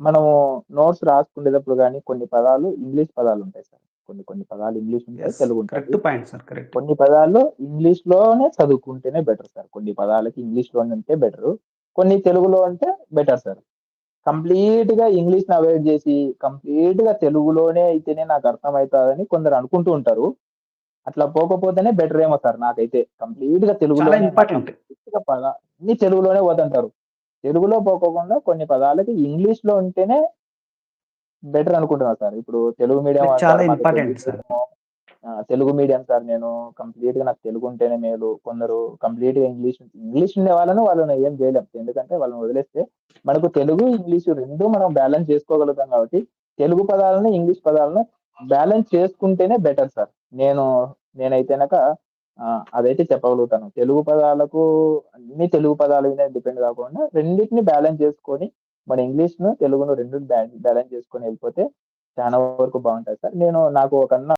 మనము నోట్స్ రాసుకునేటప్పుడు గాని కొన్ని పదాలు ఇంగ్లీష్ పదాలుంటాయి సార్. కొన్ని కొన్ని పదాలు ఇంగ్లీష్ ఉంటాయి, యెస్. తెలుగుంటది. Correct point sir. కరెక్ట్. కొన్ని పదాలు ఇంగ్లీష్‌లోనే చదువుకుంటేనే బెటర్ సార్. కొన్ని పదాలకి ఇంగ్లీష్‌లోనే ఉంటే బెటరు. కొన్ని తెలుగులో ఉంటే బెటర్ సార్. కంప్లీట్‌గా ఇంగ్లీష్‌ని అవాయిడ్ జేసి, కంప్లీట్‌గా తెలుగులోనే అయితేనే నాకర్థమైతదని కొందరు అనుకుంటూ ఉంటారు. అట్లా పోకపోతేనే బెటరేమో సార్ నాకైతే. కంప్లీట్‌గా చాలా తెలుగులోనే నాకు ఇంపార్టెంట్. కంప్లీట్‌గా అన్నీ తెలుగులోనే పోతంటారు. తెలుగులో పోకోకుండా కొన్ని పదాలకి ఇంగ్లీష్‌లో ఉంటేనే బెటర్ అనుకుంటున్నా సార్. ఇప్పుడు తెలుగు మీడియం అది అంటారు. చాలా మాకు Telugu important sir. Medium Telugu medium sir నేను. కంప్లీట్‌గా నాకు తెలుగుంటేనే మేలు. కొందరు కంప్లీట్‌గా ఇంగ్లీష్ ఉండే వాళ్ళని ఏం జేయలేం. ఎందుకంటే వాళ్ళని వదిలేస్తే మనకు తెలుగు, ఇంగ్లీషు 2 మనం బ్యాలెన్స్ చేసుకోగలుగుతాం కాబట్టి, తెలుగు పదాలను, ఇంగ్లీష్ పదాలను బ్యాలెన్స్ చేసుకుంటేనే బెటర్ సార్. నేను నేనైతే అదైతే చెప్పగలుగుతాను. తెలుగు పదాలకు అన్ని తెలుగు పదాల మీద డిపెండ్ గాకుండా రెండిటిని బ్యాలెన్స్ చేసుకొని, మన ఇంగ్లీష్‌ను, తెలుగును 2 బ్యాలెన్స్ చేసుకొని ఎళ్ళిపోతే చాలా వరకు బావుంటది సార్. నాకు ఒక అన్న